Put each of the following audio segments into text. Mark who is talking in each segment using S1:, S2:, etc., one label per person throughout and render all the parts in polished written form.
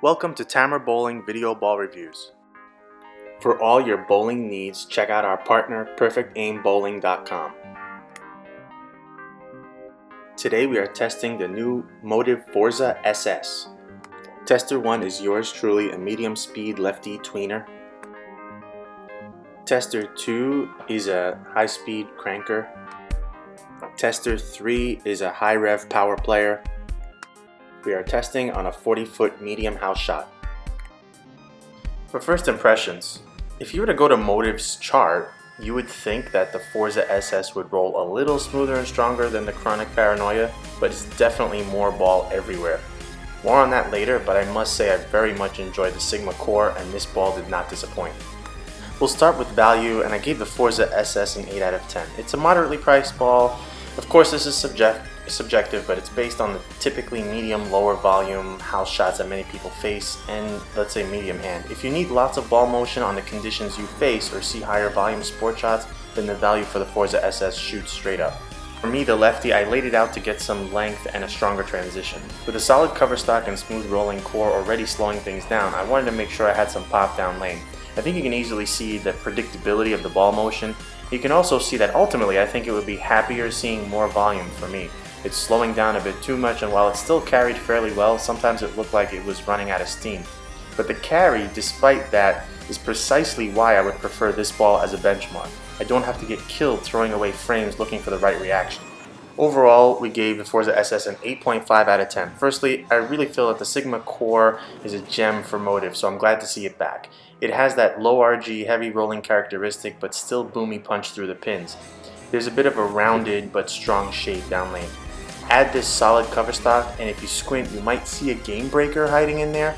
S1: Welcome to Tamer Bowling Video Ball Reviews. For all your bowling needs, check out our partner PerfectAimBowling.com. Today we are testing the new Motiv Forza SS. Tester 1 is yours truly, a medium speed lefty tweener. Tester 2 is a high speed cranker. Tester 3 is a high rev power player. We are testing on a 40-foot medium house shot. For first impressions, if you were to go to Motiv's chart, you would think that the Forza SS would roll a little smoother and stronger than the Chronic Paranoia, but it's definitely more ball everywhere. More on that later, but I must say I very much enjoyed the Sigma core and this ball did not disappoint. We'll start with value, and I gave the Forza SS an 8 out of 10. It's a moderately priced ball. Of course this is subjective, but it's based on the typically medium lower volume house shots that many people face and let's say medium hand. If you need lots of ball motion on the conditions you face or see higher volume sport shots, then the value for the Forza SS shoots straight up. For me, the lefty, I laid it out to get some length and a stronger transition. With a solid cover stock and smooth rolling core already slowing things down, I wanted to make sure I had some pop down lane. I think you can easily see the predictability of the ball motion. You can also see that ultimately I think it would be happier seeing more volume for me. It's slowing down a bit too much, and while it still carried fairly well, sometimes it looked like it was running out of steam. But the carry, despite that, is precisely why I would prefer this ball as a benchmark. I don't have to get killed throwing away frames looking for the right reaction. Overall, we gave the Forza SS an 8.5 out of 10. Firstly, I really feel that the Sigma core is a gem for Motiv, so I'm glad to see it back. It has that low RG, heavy rolling characteristic, but still boomy punch through the pins. There's a bit of a rounded but strong shape down lane. Add this solid cover stock, and if you squint, you might see a game breaker hiding in there.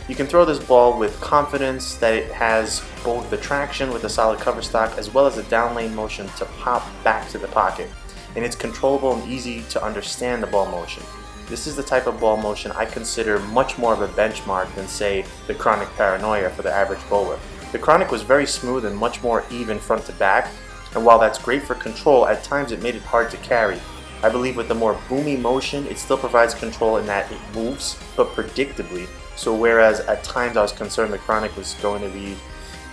S1: You can throw this ball with confidence that it has both the traction with the solid cover stock as well as the down lane motion to pop back to the pocket. And it's controllable and easy to understand the ball motion. This is the type of ball motion I consider much more of a benchmark than, say, the Chronic Paranoia for the average bowler. The Chronic was very smooth and much more even front to back, and while that's great for control, at times it made it hard to carry. I believe with the more boomy motion, it still provides control in that it moves, but predictably. So whereas at times I was concerned the Chronic was going to be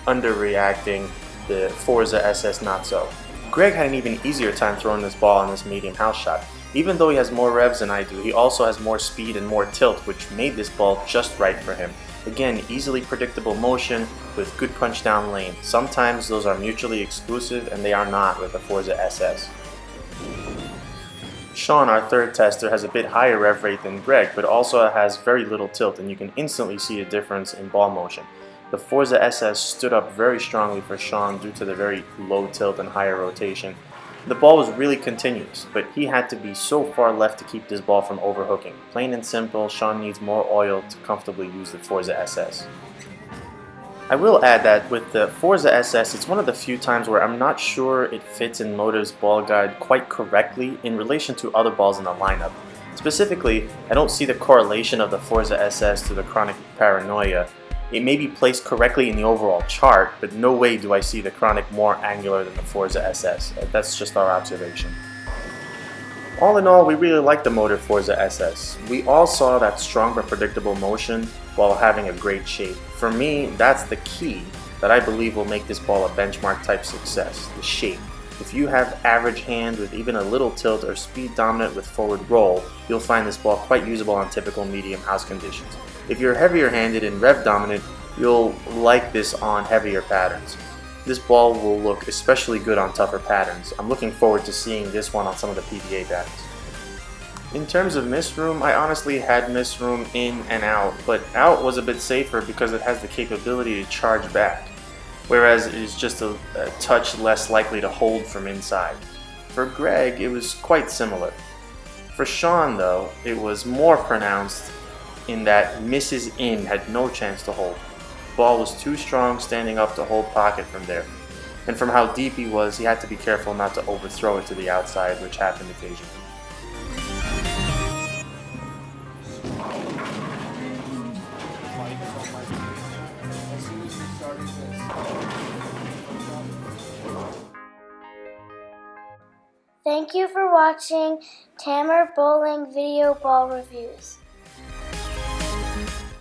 S1: underreacting, the Forza SS not so. Greg had an even easier time throwing this ball on this medium house shot. Even though he has more revs than I do, he also has more speed and more tilt, which made this ball just right for him. Again, easily predictable motion with good punch down lane. Sometimes those are mutually exclusive, and they are not with the Forza SS. Sean, our third tester, has a bit higher rev rate than Greg, but also has very little tilt, and you can instantly see a difference in ball motion. The Forza SS stood up very strongly for Sean due to the very low tilt and higher rotation. The ball was really continuous, but he had to be so far left to keep this ball from overhooking. Plain and simple, Sean needs more oil to comfortably use the Forza SS. I will add that with the Forza SS, it's one of the few times where I'm not sure it fits in Motiv's ball guide quite correctly in relation to other balls in the lineup. Specifically, I don't see the correlation of the Forza SS to the Chronic Paranoia. It may be placed correctly in the overall chart, but no way do I see the Chronic more angular than the Forza SS. That's just our observation. All in all, we really like the Motiv Forza SS. We all saw that strong but predictable motion while having a great shape. For me, that's the key that I believe will make this ball a benchmark type success, the shape. If you have average hand with even a little tilt or speed dominant with forward roll, you'll find this ball quite usable on typical medium house conditions. If you're heavier handed and rev dominant, you'll like this on heavier patterns. This ball will look especially good on tougher patterns. I'm looking forward to seeing this one on some of the PBA patterns. In terms of miss room, I honestly had miss room in and out, but out was a bit safer because it has the capability to charge back, whereas it is just a touch less likely to hold from inside. For Greg, it was quite similar. For Sean though, it was more pronounced in that misses in had no chance to hold. The ball was too strong standing up to hold pocket from there. And from how deep he was, he had to be careful not to overthrow it to the outside, which happened occasionally.
S2: Thank you for watching Tamer Bowling Video Ball Reviews.